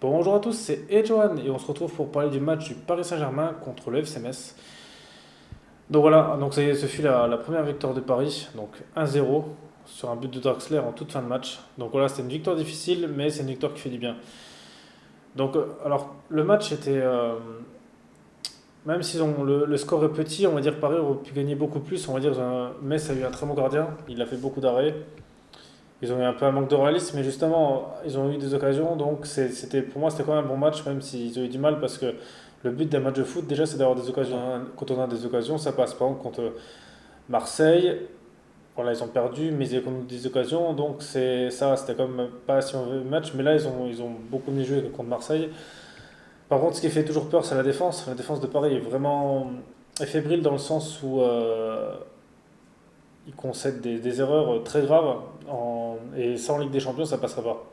Bonjour à tous, c'est Edjohan et on se retrouve pour parler du match du Paris Saint-Germain contre le FC Metz. Donc voilà, donc ça y est, ce fut la première victoire de Paris, donc 1-0 sur un but de Draxler en toute fin de match. Donc voilà, c'était une victoire difficile, mais c'est une victoire qui fait du bien. Donc alors le match était, même si le score est petit, on va dire Paris aurait pu gagner beaucoup plus. On va dire Metz a eu un très bon gardien, il a fait beaucoup d'arrêts. Ils ont eu un peu un manque de réalisme, mais justement, ils ont eu des occasions. Donc, c'était, pour moi, c'était quand même un bon match, même s'ils ont eu du mal, parce que le but d'un match de foot, déjà, c'est d'avoir des occasions. Quand on a des occasions, ça passe. Par exemple, contre Marseille, voilà, ils ont perdu, mais ils avaient quand même des occasions. Donc, c'était quand même pas si mauvais match. Mais là, ils ont beaucoup mieux joué que contre Marseille. Par contre, ce qui fait toujours peur, c'est la défense. La défense de Paris est vraiment est fébrile dans le sens où ils concèdent des erreurs très graves. Et sans Ligue des Champions, ça passerait pas.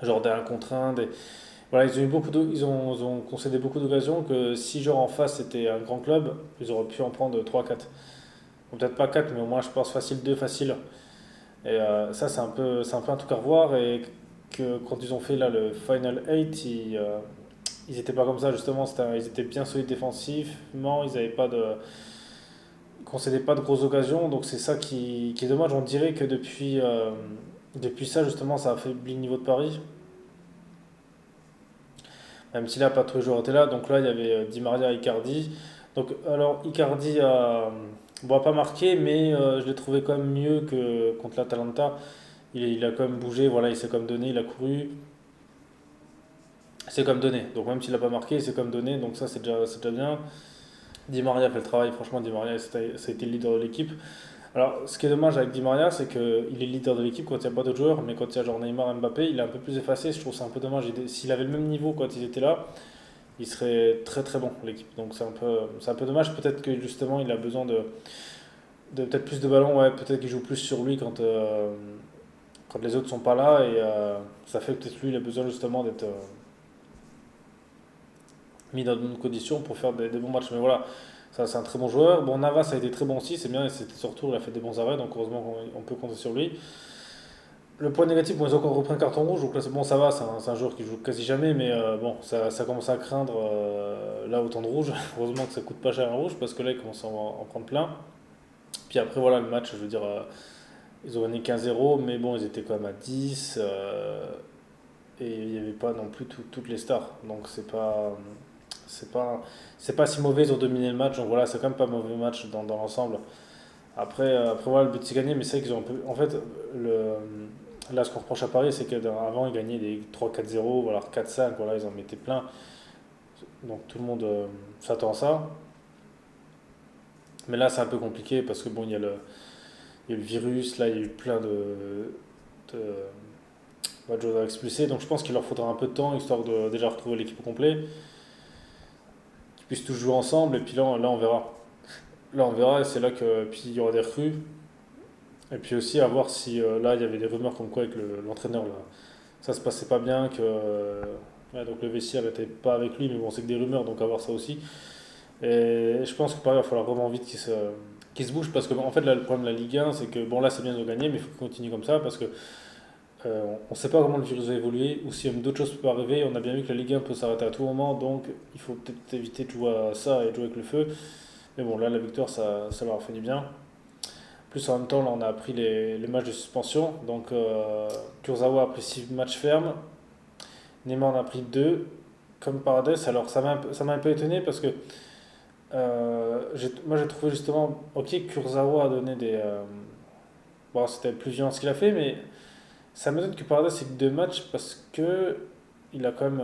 Genre des 1 contre 1. Voilà, ils ont concédé beaucoup d'occasions que si genre en face c'était un grand club, ils auraient pu en prendre 3-4. Ou peut-être pas 4, mais au moins je pense facile 2 facile. Et ça c'est un peu un truc à revoir et que quand ils ont fait là le Final 8, ils étaient pas comme ça justement, ils étaient bien solides défensivement, ils concédaient pas de grosses occasions, donc c'est ça qui est dommage. On dirait que depuis ça justement ça a affaibli le niveau de Paris. Même si là, pas tous les joueurs étaient là. Donc là, il y avait Di Maria, Icardi. Donc, alors, Icardi bon, a pas marqué, mais je l'ai trouvé quand même mieux que contre l'Atalanta. Il a quand même bougé, voilà, il s'est comme donné, il a couru, c'est comme donné. Donc même s'il n'a pas marqué, c'est comme donné, donc ça c'est déjà bien. Di Maria fait le travail, franchement, Di Maria, ça a été le leader de l'équipe. Alors, ce qui est dommage avec Di Maria, c'est qu'il est leader de l'équipe quand il n'y a pas d'autres joueurs, mais quand il y a genre Neymar, Mbappé, il est un peu plus effacé. Je trouve ça un peu dommage. S'il avait le même niveau quand ils étaient là, il serait très très bon l'équipe. Donc c'est un peu dommage. Peut-être que justement il a besoin de peut-être plus de ballons. Ouais, peut-être qu'il joue plus sur lui quand les autres sont pas là et ça fait que peut-être lui il a besoin justement d'être mis dans de bonnes conditions pour faire des bons matchs. Mais voilà, ça c'est un très bon joueur. Bon, Navas a été très bon aussi, c'est bien. Et c'était surtout il a fait des bons arrêts, donc heureusement qu'on peut compter sur lui. Le point négatif, bon, ils ont encore repris un carton rouge, donc là c'est bon, ça va, c'est un joueur qui joue quasi jamais, mais bon, ça commence à craindre là autant de rouge. Heureusement que ça coûte pas cher un rouge, parce que là ils commencent à en prendre plein. Puis après, voilà, le match, je veux dire, ils ont gagné 15-0, mais bon, ils étaient quand même à 10, et il n'y avait pas non plus toutes les stars, donc c'est pas, c'est pas si mauvais, ils ont dominé le match, donc voilà, c'est quand même pas un mauvais match dans l'ensemble. Après, voilà, le but c'est gagné, mais c'est vrai qu'ils ont un peu. En fait, là, ce qu'on reproche à Paris, c'est qu'avant, ils gagnaient des 3-4-0, voilà, 4-5, voilà, ils en mettaient plein. Donc tout le monde s'attend à ça. Mais là, c'est un peu compliqué parce que bon, il y a le virus, là, il y a eu plein de, de joueurs expulsés. Donc je pense qu'il leur faudra un peu de temps, histoire de déjà retrouver l'équipe au complet, qu'ils puissent tous jouer ensemble, et puis là on verra. Là, on verra, et c'est là que. Puis il y aura des recrues. Et puis aussi à voir si là il y avait des rumeurs comme quoi avec l'entraîneur là, ça se passait pas bien, que ouais, donc le vestiaire n'était pas avec lui, mais bon c'est que des rumeurs donc à voir ça aussi. Et je pense que pareil, il va falloir vraiment vite qu'il se bouge parce que en fait là le problème de la Ligue 1 c'est que bon là c'est bien de gagner mais il faut qu'il continue comme ça parce que on ne sait pas comment le virus va évoluer ou si d'autres choses peuvent arriver. On a bien vu que la Ligue 1 peut s'arrêter à tout moment donc il faut peut-être éviter de jouer à ça et de jouer avec le feu. Mais bon là la victoire ça leur a fait du bien. Plus en même temps, là, on a appris les matchs de suspension. Donc, Kurzawa a pris 6 matchs fermes. Neymar en a pris 2 comme Paredes. Alors, ça m'a un peu étonné parce que moi, j'ai trouvé justement. Ok, Kurzawa a donné des. Bon, c'était plus violent ce qu'il a fait, mais ça m'étonne que Paredes ait que 2 matchs parce que. Il a quand même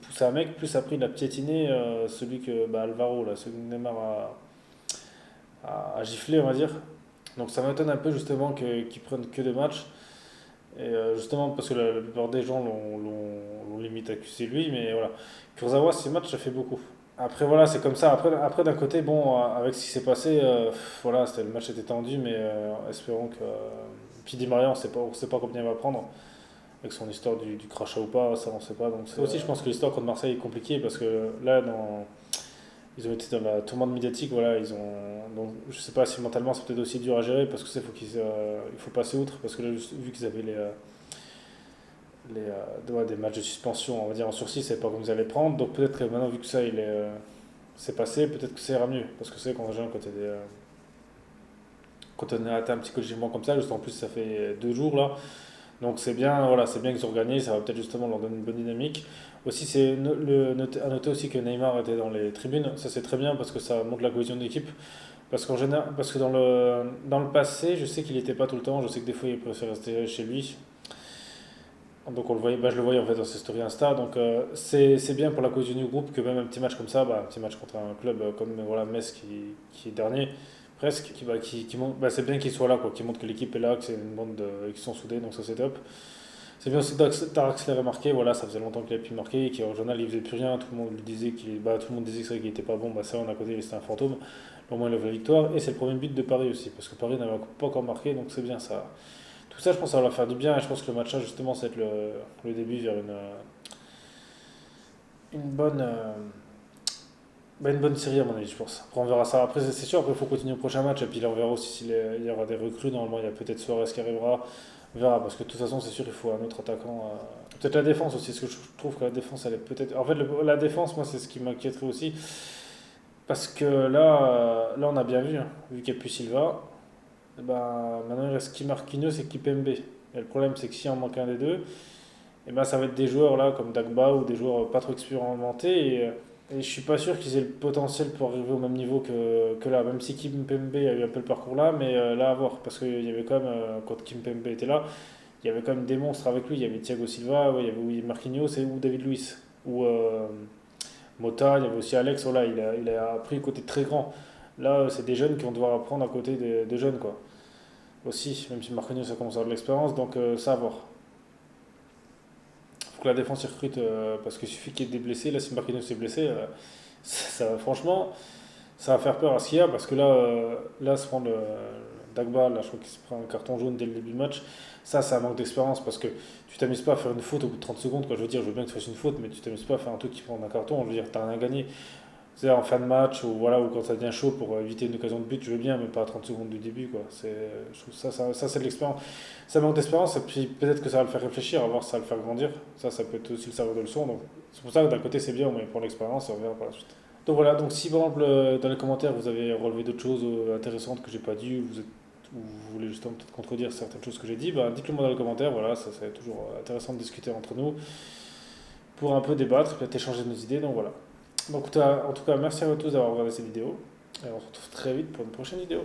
poussé un mec, plus après il a piétiné celui que Alvaro, là, celui que Neymar a giflé, on va dire. Donc ça m'étonne un peu justement qu'ils prennent que 2 matchs. Et justement parce que la plupart des gens l'ont limite accusé lui, mais voilà. Kurzawa, 6 matchs, ça fait beaucoup. Après voilà, c'est comme ça. Après d'un côté, bon, avec ce qui s'est passé, voilà, le match était tendu, mais espérons que. Puis Di Maria, on sait pas combien il va prendre. Avec son histoire du crachat ou pas, ça on sait pas. Donc c'est aussi, je pense que l'histoire contre Marseille est compliquée parce que là, ils ont été dans la tourmente médiatique, voilà, donc je sais pas si mentalement c'est peut-être aussi dur à gérer parce que il faut passer outre parce que là, vu qu'ils avaient des matchs de suspension, on va dire en sursis, c'est pas comme vous allez prendre. Donc peut-être que maintenant, vu que ça c'est passé, peut-être que ça ira mieux. Parce que c'est quand déjà, quand on est atteint psychologiquement comme ça, juste en plus ça fait 2 jours là. Donc c'est bien, voilà, c'est bien qu'ils ont gagné, ça va peut-être justement leur donner une bonne dynamique. Aussi, à noter aussi que Neymar était dans les tribunes, ça c'est très bien parce que ça montre la cohésion d'équipe. Parce qu'en général, parce que dans le passé, je sais qu'il n'était pas tout le temps, je sais que des fois il préfère rester chez lui. Donc on le voyait, bah, je le voyais en fait dans ses stories Insta. Donc c'est bien pour la cohésion du groupe que même un petit match comme ça, bah, un petit match contre un club comme voilà, Metz qui est dernier, presque, qui montre, bah, c'est bien qu'il soit là, quoi, qui montre que l'équipe est là, que c'est une bande qui sont soudés, donc ça c'est top. C'est bien aussi d'Arax l'a remarqué, voilà, ça faisait longtemps qu'il avait pu marquer, et qu'en journal il faisait plus rien, tout le monde lui disait tout le monde disait que c'est vrai qu'il était pas bon, bah ça on a côté c'était un fantôme. Au moins il a la victoire, et c'est le premier but de Paris aussi, parce que Paris n'avait pas encore marqué, donc c'est bien ça. Tout ça, je pense que ça va leur faire du bien et je pense que le match, justement, ça va être le début vers une bonne, une bonne série, à mon avis, je pense. Après, on verra ça. Après, c'est sûr, après, il faut continuer au prochain match et puis là, on verra aussi s'il y aura des recrues. Normalement, il y a peut-être Suarez qui arrivera. On verra parce que de toute façon, c'est sûr, il faut un autre attaquant. Peut-être la défense aussi, parce que je trouve que la défense, elle est peut-être. En fait, la défense, moi, c'est ce qui m'inquiéterait aussi. Parce que là on a bien vu, hein, vu qu'il n'y a plus Silva. Ben, maintenant, il reste qui Marquinhos et qui Pembe. Et le problème, c'est que si on manque un des deux, et ben, ça va être des joueurs là comme Dagba ou des joueurs pas trop expérimentés. Et je suis pas sûr qu'ils aient le potentiel pour arriver au même niveau que là. Même si Kim Pembe a eu un peu le parcours là, mais là à voir. Parce qu'il y avait quand même, quand Kim Pembe était là, il y avait quand même des monstres avec lui. Il y avait Thiago Silva, ouais, il y avait oui, Marquinhos ou David Luiz. Ou Mota, il y avait aussi Alex. Voilà, il a appris côté très grand. Là, c'est des jeunes qui vont devoir apprendre à côté des jeunes, quoi. Aussi, même si Marquinhos ça commence à avoir de l'expérience, donc ça à voir. Faut que la défense y recrute parce qu'il suffit qu'il y ait des blessés. Là, si Marquinhos est blessé, franchement, ça va faire peur à ce qu'il y a parce que là se prend Dagba, là, je crois qu'il se prend un carton jaune dès le début du match. Ça, c'est un manque d'expérience parce que tu t'amuses pas à faire une faute au bout de 30 secondes. Quoi. Je veux dire, je veux bien que tu fasses une faute, mais tu t'amuses pas à faire un truc qui prend un carton. Je veux dire, t'as rien gagné. C'est en fin de match ou voilà ou quand ça devient chaud pour éviter une occasion de but, je veux bien, mais pas à 30 secondes du début quoi. Je trouve ça c'est de l'expérience. Ça manque d'espérance et puis peut-être que ça va le faire réfléchir, à voir si ça va le faire grandir. Ça peut être aussi le serveur de leçon. Donc c'est pour ça que d'un côté c'est bien, mais pour l'expérience, on verra par la suite. Donc voilà, donc si par exemple dans les commentaires vous avez relevé d'autres choses intéressantes que j'ai pas dit, ou vous voulez justement peut-être contredire certaines choses que j'ai dit, bah, dites-le moi dans les commentaires. Voilà, ça c'est toujours intéressant de discuter entre nous pour un peu débattre, peut-être échanger nos idées. Donc voilà. Donc, en tout cas, merci à vous tous d'avoir regardé cette vidéo. Et on se retrouve très vite pour une prochaine vidéo.